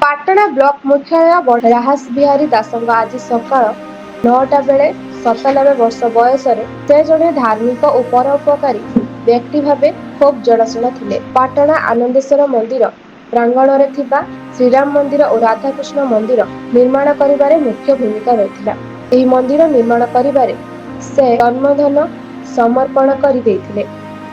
Patna block ମୁଖ୍ୟାଳୟ ରାହାସ ବିହାରୀ ଦାସଙ୍କ ଆଜି ସକାଳ 9ଟା ବେଳେ 97 ବର୍ଷ ବୟସରେ ସେ ଜଣେ ଧାର୍ମିକ ଓ ପରୋପକାରୀ ବ୍ୟକ୍ତି ଭାବେ ଖୁବ୍ ଜଣାଶୁଣା ଥିଲେ। ପାଟଣା ଆନନ୍ଦେଶ୍ୱର ମନ୍ଦିର ପ୍ରାଙ୍ଗଣରେ ଥିବା ଶ୍ରୀରାମ ମନ୍ଦିର ଓ ରାଧାକୃଷ୍ଣ ମନ୍ଦିର ନିର୍ମାଣ କରିବାରେ ମୁଖ୍ୟ ଭୂମିକା ରହିଥିଲା। ଏହି ମନ୍ଦିର ନିର୍ମାଣ କରିବାରେ ସେ ଜନ୍ମଧନ ସମର୍ପଣ କରି ଦେଇଥିଲେ।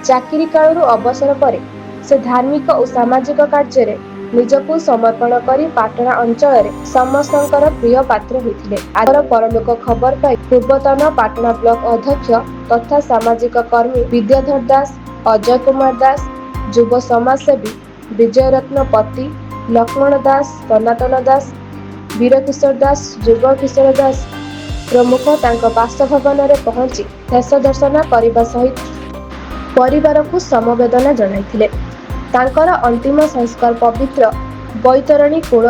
ଚାକିରି କାଳରୁ ଅବସର ପରେ ସେ ଧାର୍ମିକ ଓ ସାମାଜିକ କାର୍ଯ୍ୟରେ ନିଜକୁ ସମର୍ପଣ କରି ପାଟଣା ଅଞ୍ଚଳରେ ସମସ୍ତଙ୍କର ପ୍ରିୟ ପାତ୍ର ହୋଇଥିଲେ। ଆଗର ପରଲୋକ ଖବର ପାଇ ପୂର୍ବତନ ପାଟଣା ବ୍ଲକ ଅଧ୍ୟକ୍ଷ ତଥା ସାମାଜିକ କର୍ମୀ ବିଦ୍ୟାଧର ଦାସ, ଅଜୟ କୁମାର ଦାସ, ଯୁବ ସମାଜସେବୀ ବିଜୟରତ୍ନ ପତି, ଲକ୍ଷ୍ମଣ ଦାସ, ସନାତନ ଦାସ, ବୀରକିଶୋର ଦାସ, ଯୁବ କିଶୋର ଦାସ ପ୍ରମୁଖ ତାଙ୍କ ବାସଭବନରେ ପହଞ୍ଚି ଶେଷ ଦର୍ଶନ କରିବା ସହିତ ପରିବାରକୁ ସମବେଦନା ଜଣାଇଥିଲେ। ତାଙ୍କର ଅନ୍ତିମ ସଂସ୍କାର ପବିତ୍ର ବୈତରଣୀ କୂଳ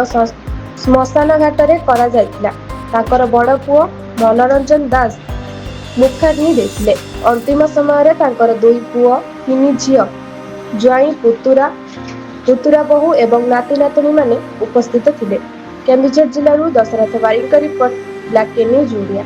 ଶ୍ମଶାନ ଘାଟରେ କରାଯାଇଥିଲା। ତାଙ୍କର ବଡ଼ ପୁଅ ମନୋରଞ୍ଜନ ଦାସ ମୁଖାଗ୍ନି ଦେଇଥିଲେ। ଅନ୍ତିମ ସମୟରେ ତାଙ୍କର 2 ପୁଅ, 3 ଝିଅ, ଜ୍ୱାଇଁ, ପୁତୁରା ବୋହୂ ଏବଂ ନାତି ନାତୁଣୀମାନେ ଉପସ୍ଥିତ ଥିଲେ। କେନ୍ଦୁଝର ଜିଲ୍ଲାରୁ ଦଶରଥ ବାରିକଙ୍କ report, black K news Odia.